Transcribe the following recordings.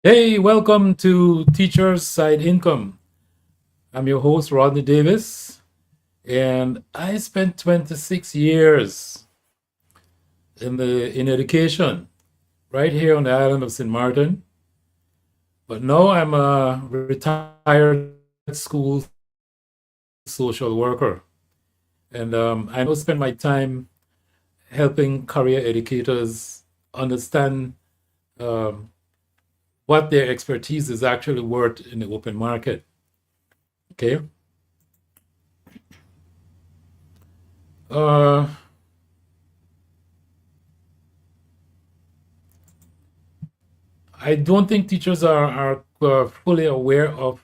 Hey, welcome to Teachers Side Income. I'm your host, Rodney Davis, and I spent 26 years in education right here on the island of St. Martin. But now I'm a retired school social worker. And I now spend my time helping career educators understand um, what their expertise is actually worth in the open market. Okay. Uh, I don't think teachers are fully aware of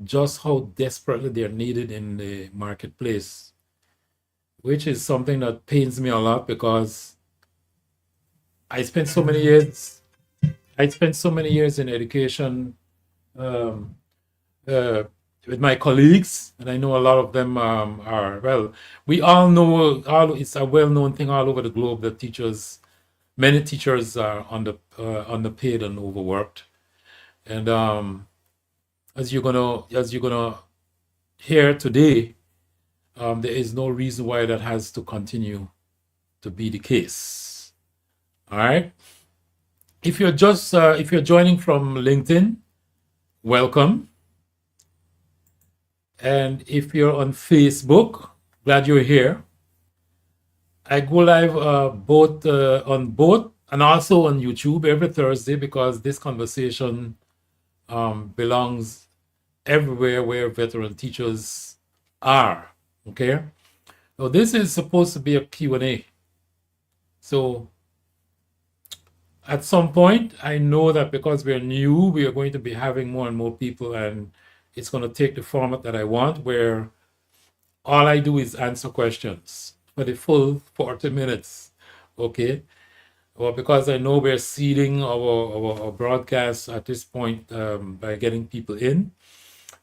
just how desperately they're needed in the marketplace, which is something that pains me a lot because I spent so many years. I spent so many years in education um, uh, with my colleagues, and I know a lot of them are well. We all know all. It's a well-known thing all over the globe that many teachers are underpaid and overworked, and as you're gonna hear today, there is no reason why that has to continue to be the case. All right. If you're joining from LinkedIn, welcome. And if you're on Facebook, glad you're here. I go live both on both and also on YouTube every Thursday because this conversation belongs everywhere where veteran teachers are. Okay. So this is supposed to be a Q&A. So at some point, I know that because we're new, we are going to be having more and more people, and it's going to take the format that I want, where all I do is answer questions for the full 40 minutes. Okay. Well, because I know we're seeding our broadcast at this point by getting people in.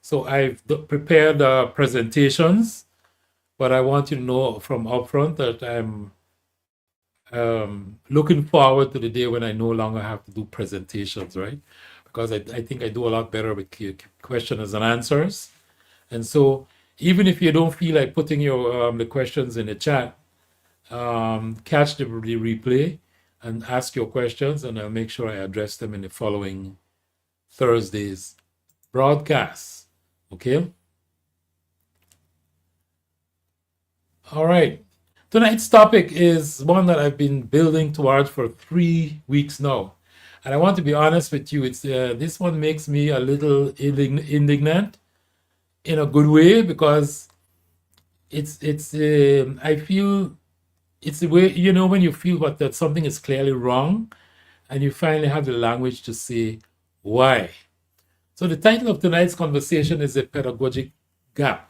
So I've prepared presentations, but I want you to know from upfront that I'm looking forward to the day when I no longer have to do presentations, right? Because I think I do a lot better with questions and answers. And so even if you don't feel like putting your the questions in the chat, catch the replay and ask your questions, and I'll make sure I address them in the following Thursday's broadcast. Okay? All right. Tonight's topic is one that I've been building towards for 3 weeks now. And I want to be honest with you, it's this one makes me a little indignant in a good way because it's I feel it's the way when you feel that something is clearly wrong and you finally have the language to say why. So the title of tonight's conversation is a pedagogic gap.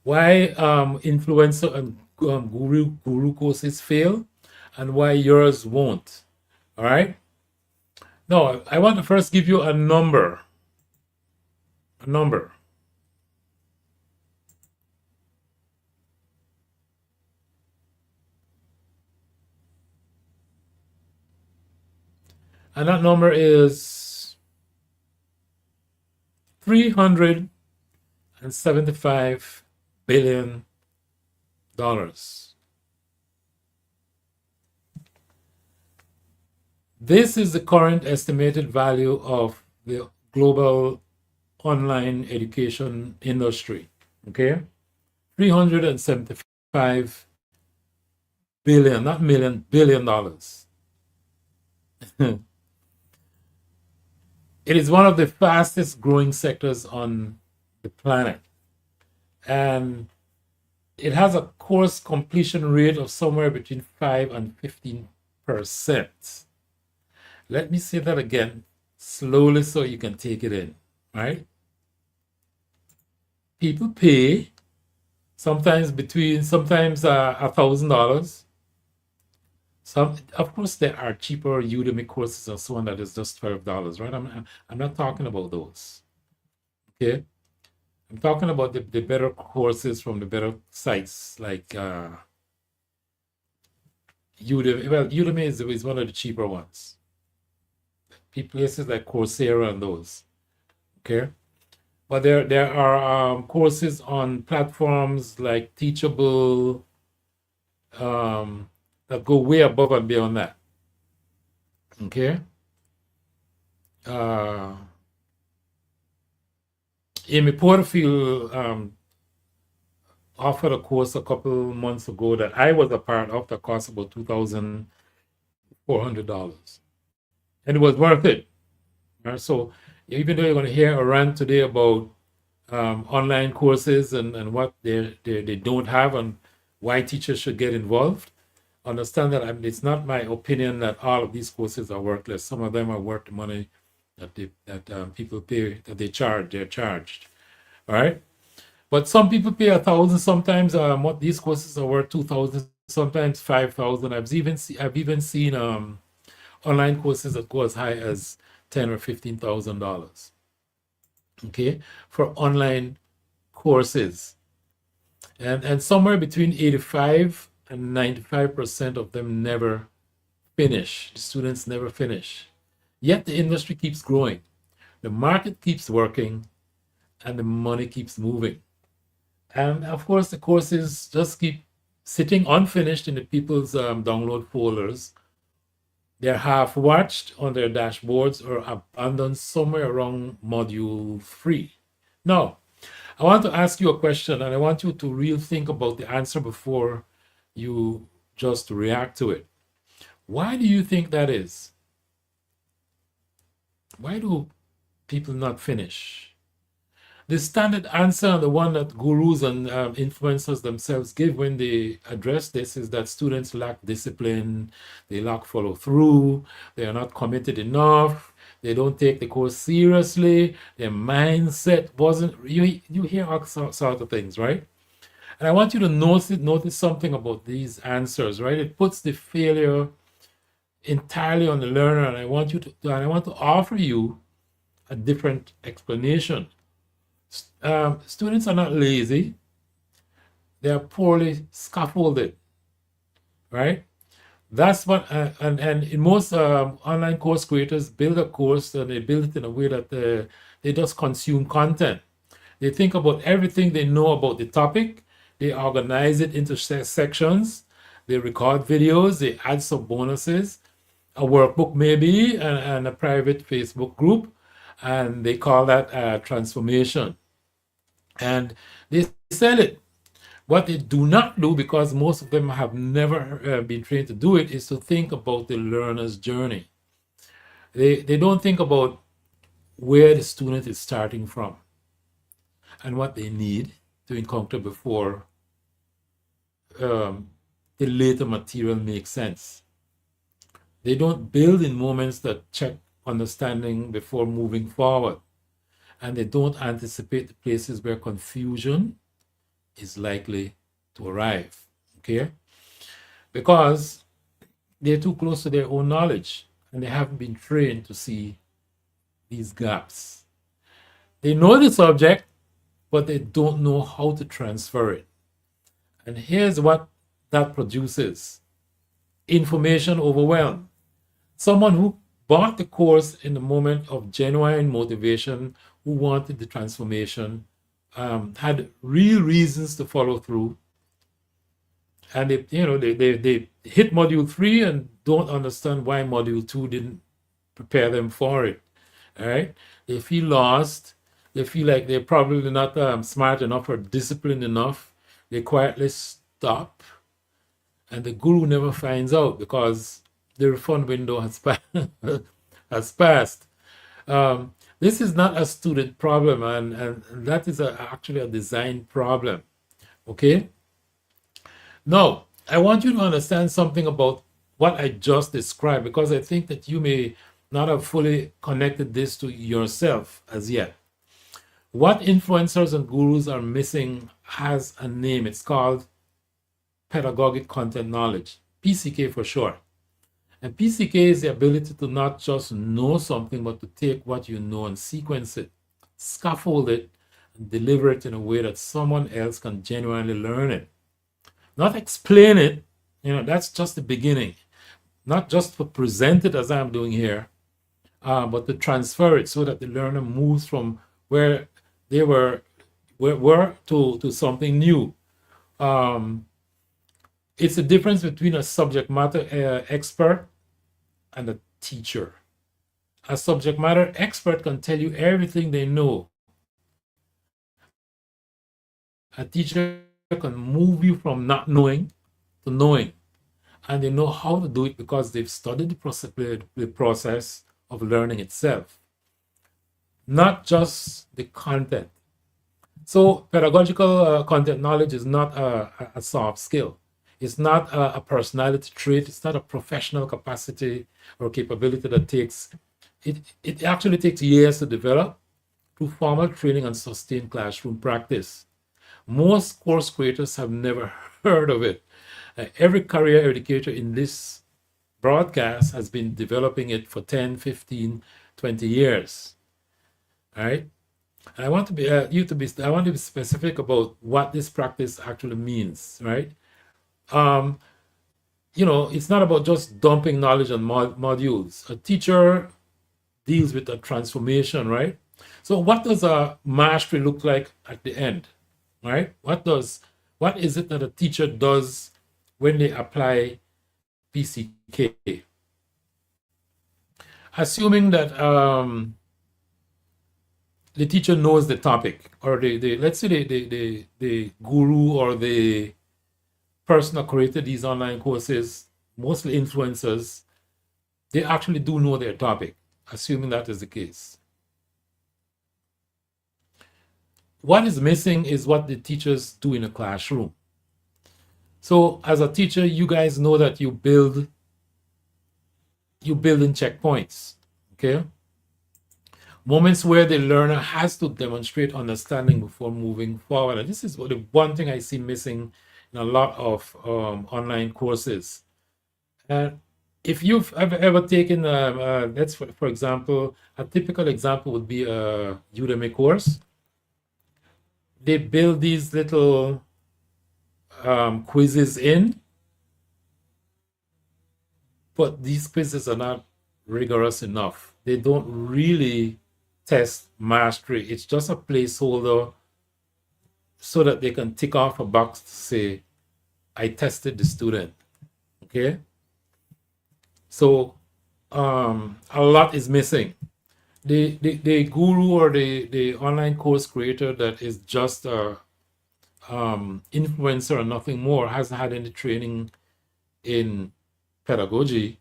Why influencer and guru courses fail and why yours won't. All right. Now, I want to first give you a number. A number. And that number is $375 billion. This is the current estimated value of the global online education industry. Okay? $375 billion, not million, $1 billion. It is one of the fastest growing sectors on the planet. And it has a course completion rate of somewhere between 5 and 15%. Let me say that again slowly so you can take it in, right? People pay sometimes $1,000. Of course, there are cheaper Udemy courses and so on that is just $12, right? I'm not talking about those. Okay, I'm talking about the better courses from the better sites like Udemy. Well, Udemy is one of the cheaper ones. places like Coursera and those. Okay, but there are courses on platforms like Teachable that go way above and beyond that. Okay, uh, Amy Porterfield offered a course a couple months ago that I was a part of that cost about $2,400, and it was worth it. Right? So even though you're going to hear a rant today about online courses and what they don't have and why teachers should get involved, understand that it's not my opinion that all of these courses are worthless. Some of them are worth the money that people pay, that they're charged. All right. But some people pay 1,000. Sometimes what these courses are worth 2,000, sometimes 5,000. I've even seen online courses that go as high as $10,000 or $15,000. Okay, for online courses, and somewhere between 85 and 95% of them never finish. The students never finish. Yet the industry keeps growing, the market keeps working, and the money keeps moving. And of course, the courses just keep sitting unfinished in the people's download folders. They're half watched on their dashboards or abandoned somewhere around module 3. Now, I want to ask you a question, and I want you to really think about the answer before you just react to it. Why do you think that is? Why do people not finish? The standard answer, the one that gurus and influencers themselves give when they address this, is that students lack discipline, they lack follow through, they are not committed enough, they don't take the course seriously, their mindset wasn't. You hear all sorts of things, right? And I want you to notice something about these answers, right? It puts the failure entirely on the learner, and I want to offer you a different explanation. Students are not lazy, they are poorly scaffolded, right? That's what, and in most online course creators build a course and they build it in a way that they just consume content. They think about everything they know about the topic, they organize it into sections, they record videos, they add some bonuses, a workbook maybe, and a private Facebook group, and they call that transformation. And they sell it. What they do not do, because most of them have never been trained to do it, is to think about the learner's journey. They don't think about where the student is starting from and what they need to encounter before the later material makes sense. They don't build in moments that check understanding before moving forward. And they don't anticipate the places where confusion is likely to arrive. Okay? Because they're too close to their own knowledge and they haven't been trained to see these gaps. They know the subject, but they don't know how to transfer it. And here's what that produces: information overwhelm. Someone who bought the course in the moment of genuine motivation, who wanted the transformation, had real reasons to follow through, and they hit module 3 and don't understand why module 2 didn't prepare them for it. All right, they feel lost. They feel like they're probably not smart enough or disciplined enough. They quietly stop, and the guru never finds out because the refund window has passed. This is not a student problem, and that is actually a design problem. Okay? Now, I want you to understand something about what I just described, because I think that you may not have fully connected this to yourself as yet. What influencers and gurus are missing has a name. It's called pedagogic content knowledge, PCK for short. And PCK is the ability to not just know something, but to take what you know and sequence it, scaffold it, and deliver it in a way that someone else can genuinely learn it. Not explain it, that's just the beginning. Not just to present it as I'm doing here, but to transfer it so that the learner moves from where they were to something new. It's the difference between a subject matter expert and a teacher. A subject matter expert can tell you everything they know. A teacher can move you from not knowing to knowing, and they know how to do it because they've studied the process of learning itself, not just the content. So pedagogical content knowledge is not a soft skill. It's not a personality trait. It's not a professional capacity or capability that takes, it actually takes years to develop through formal training and sustained classroom practice. Most course creators have never heard of it. Every career educator in this broadcast has been developing it for 10, 15, 20 years. All right. And I want to be I want to be specific about what this practice actually means, right? It's not about just dumping knowledge on modules. A teacher deals with a transformation, right? So what does a mastery look like at the end, right? What is it that a teacher does when they apply PCK? Assuming that the teacher knows the topic, or let's say the guru or the person that created these online courses, mostly influencers, they actually do know their topic, assuming that is the case. What is missing is what the teachers do in a classroom. So as a teacher, you guys know that you build in checkpoints, okay? Moments where the learner has to demonstrate understanding before moving forward. And this is the one thing I see missing in a lot of online courses. And if you've ever taken, let's for example, a typical example would be a Udemy course. They build these little quizzes in, but these quizzes are not rigorous enough. They don't really test mastery. It's just a placeholder so that they can tick off a box to say, I tested the student. Okay. So a lot is missing. The guru or the online course creator that is just a influencer and nothing more, hasn't had any training in pedagogy,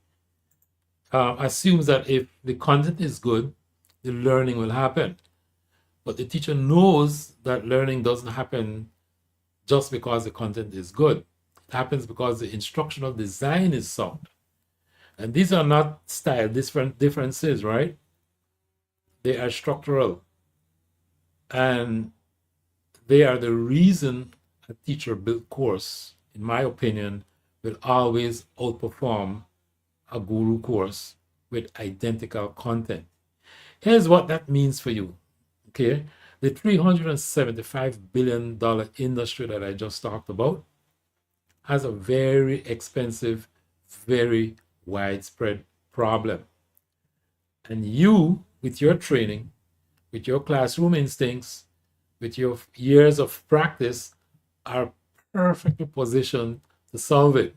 assumes that if the content is good, the learning will happen. But the teacher knows that learning doesn't happen just because the content is good. It happens because the instructional design is sound. And these are not style differences, right? They are structural. And they are the reason a teacher-built course, in my opinion, will always outperform a guru course with identical content. Here's what that means for you, okay? The $375 billion industry that I just talked about has a very expensive, very widespread problem. And you, with your training, with your classroom instincts, with your years of practice, are perfectly positioned to solve it.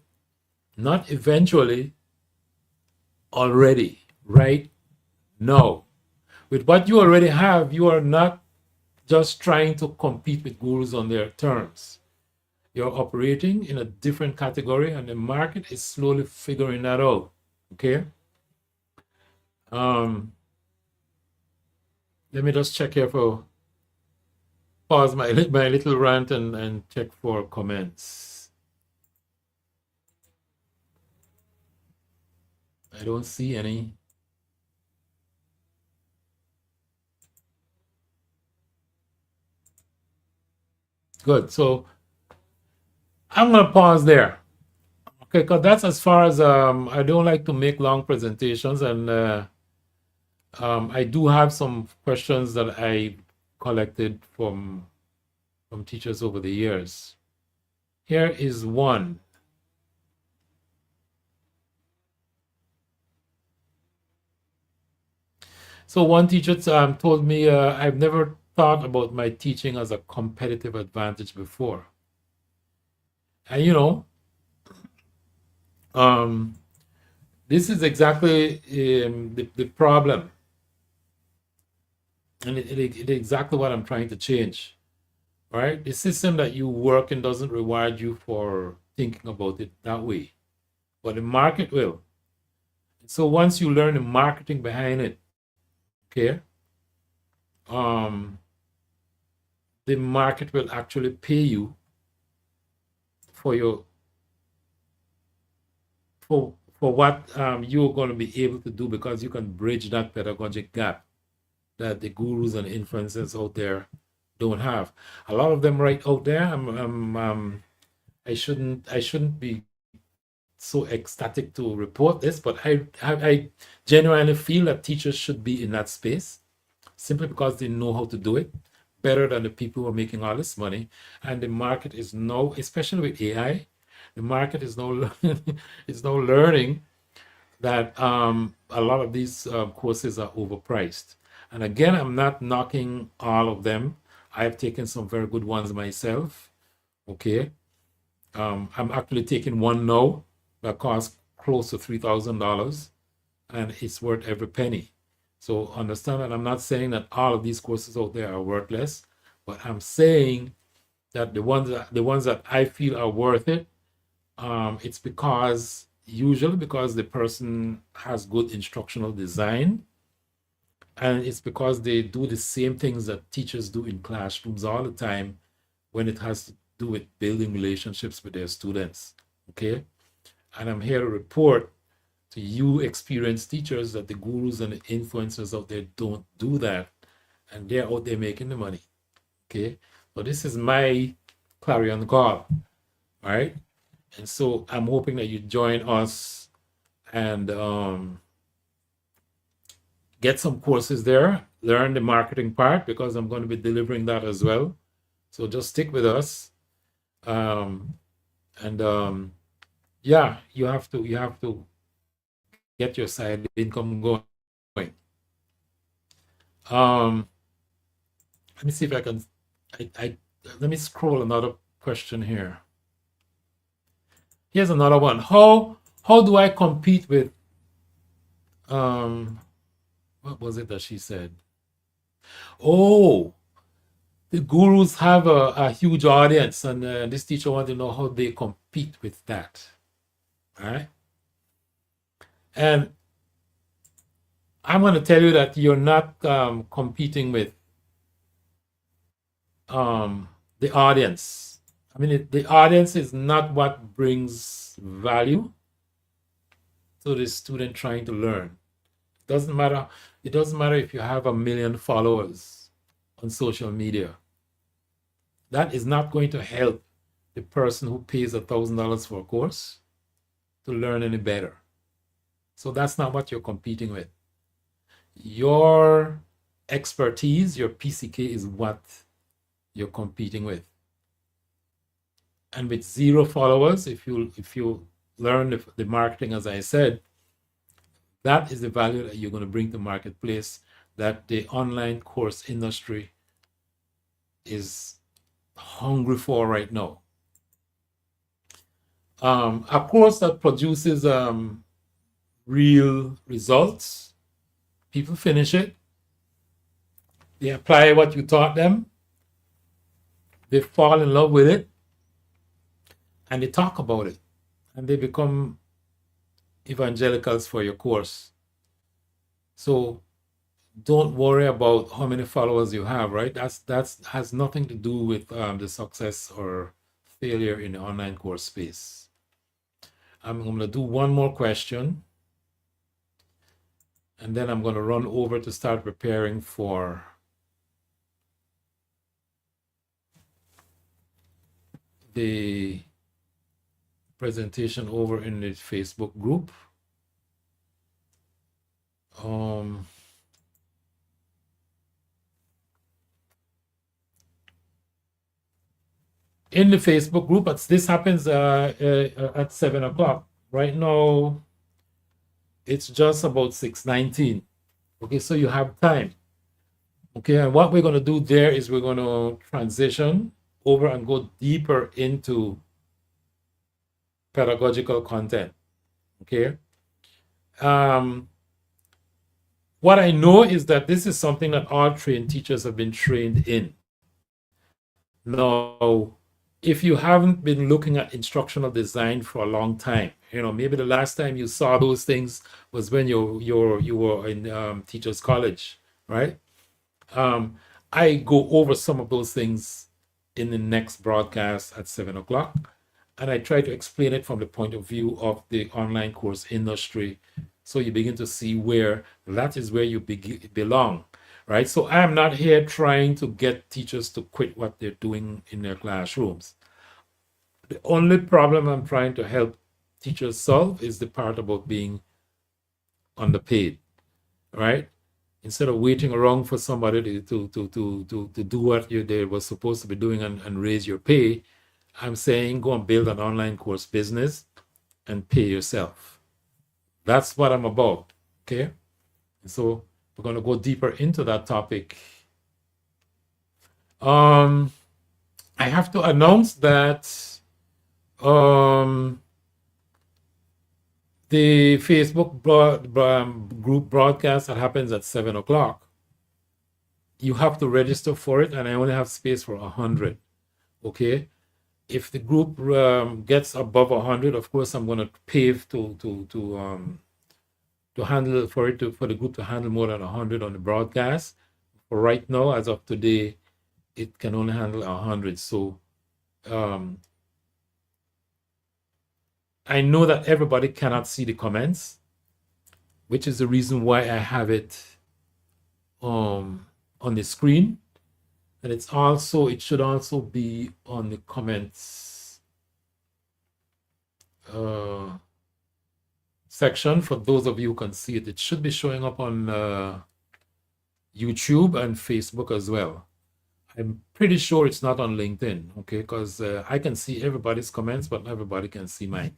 Not eventually, already, right now. With what you already have, you are not just trying to compete with gurus on their terms. You're operating in a different category, and the market is slowly figuring that out. Okay. Let me just check here for pause my little rant and check for comments. I don't see any. Good. So I'm gonna pause there. Okay, because that's as far as I don't like to make long presentations, and I do have some questions that I collected from teachers over the years. Here is one. So one teacher told me, I've never thought about my teaching as a competitive advantage before. And um, this is exactly the problem, and it exactly what I'm trying to change. Right? The system that you work in doesn't reward you for thinking about it that way, but the market will. So once you learn the marketing behind it, okay, um, the market will actually pay you for your for what you're going to be able to do, because you can bridge that pedagogic gap that the gurus and influencers out there don't have. A lot of them right out there, I shouldn't be so ecstatic to report this, but I genuinely feel that teachers should be in that space simply because they know how to do it better than the people who are making all this money. And the market is now, especially with AI, the market is now is now learning that a lot of these courses are overpriced. And again, I'm not knocking all of them. I've taken some very good ones myself. Okay. I'm actually taking one now that costs close to $3,000, and it's worth every penny. So understand that I'm not saying that all of these courses out there are worthless, but I'm saying that the ones that I feel are worth it, it's usually because the person has good instructional design, and it's because they do the same things that teachers do in classrooms all the time when it has to do with building relationships with their students. Okay. And I'm here to report to you experienced teachers that the gurus and the influencers out there don't do that, and they're out there making the money. Okay. So this is my clarion call. All right. And so I'm hoping that you join us and get some courses there, learn the marketing part, because I'm going to be delivering that as well. So just stick with us. And yeah, you have to get your side income going. Let me see if I can. I Let me scroll another question here. Here's another one. How do I compete with um what was it that she said? Oh, the gurus have a huge audience, and this teacher wanted to know how they compete with that. All right. And I'm going to tell you that you're not competing with the audience. I mean, the audience is not what brings value to the student trying to learn. Doesn't matter. It doesn't matter if you have 1 million followers on social media. That is not going to help the person who pays $1,000 for a course to learn any better. So that's not what you're competing with. Your expertise, your PCK, is what you're competing with. And with 0 followers, if you learn the marketing, as I said, that is the value that you're going to bring to marketplace, that the online course industry is hungry for right now. A course that produces real results, people finish it, they apply what you taught them, they fall in love with it, and they talk about it, and they become evangelicals for your course. So don't worry about how many followers you have, right? That's has nothing to do with the success or failure in the online course space. I'm going to do one more question, and then I'm going to run over to start preparing for the presentation over in the Facebook group. In the Facebook group, but this happens at 7 o'clock. Right now, it's just about 6:19. Okay, so you have time. Okay, and what we're going to do there is we're going to transition over and go deeper into pedagogical content. Okay. Um, what I know is that this is something that all trained teachers have been trained in. Now, if you haven't been looking at instructional design for a long time, maybe the last time you saw those things was when you were in teachers college, right? Um, I go over some of those things in the next broadcast at 7 o'clock, and I try to explain it from the point of view of the online course industry, so you begin to see where that is where you belong, right? So I'm not here trying to get teachers to quit what they're doing in their classrooms. The only problem I'm trying to help teachers solve is the part about being underpaid, right? Instead of waiting around for somebody to do what they were supposed to be doing and raise your pay, I'm saying go and build an online course business and pay yourself. That's what I'm about. Okay. So we're going to go deeper into that topic. I have to announce that the Facebook group broadcast that happens at 7 o'clock, you have to register for it, and I only have space for 100. Okay. If the group gets above 100, of course, I'm going to pave to handle for the group to handle more than 100 on the broadcast. For right now, as of today, it can only handle 100. So I know that everybody cannot see the comments, which is the reason why I have it on the screen. And it should also be on the comments section for those of you who can see it. It should be showing up on YouTube and Facebook as well. I'm pretty sure it's not on LinkedIn, okay? Because I can see everybody's comments, but not everybody can see mine.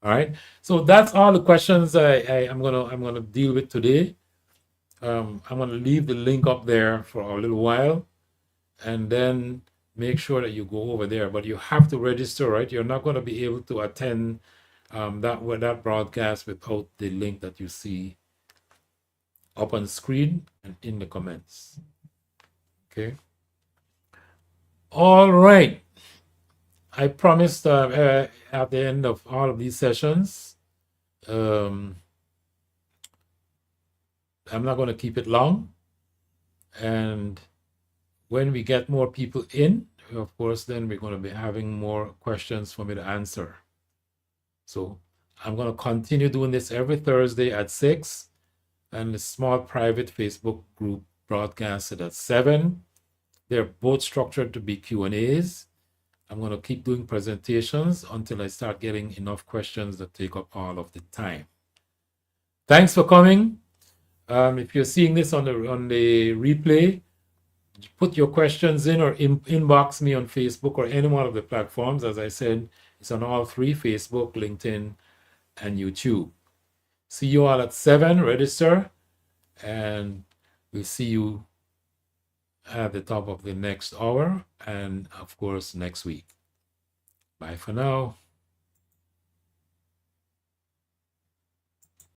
All right. So that's all the questions I'm gonna deal with today. I'm gonna leave the link up there for a little while, and then make sure that you go over there. But you have to register, right? You're not going to be able to attend that broadcast without the link that you see up on the screen and in the comments. Okay. All right. I promised at the end of all of these sessions, I'm not going to keep it long. And when we get more people in, of course, then we're going to be having more questions for me to answer. So I'm going to continue doing this every Thursday at 6, and the small private Facebook group broadcasted at 7. They're both structured to be Q&As. I'm going to keep doing presentations until I start getting enough questions that take up all of the time. Thanks for coming. If you're seeing this on the replay, put your questions in or inbox me on Facebook or any one of the platforms. As I said, it's on all three: Facebook, LinkedIn, and YouTube. See you all at 7. Register, and we'll see you at the top of the next hour and, of course, next week. Bye for now.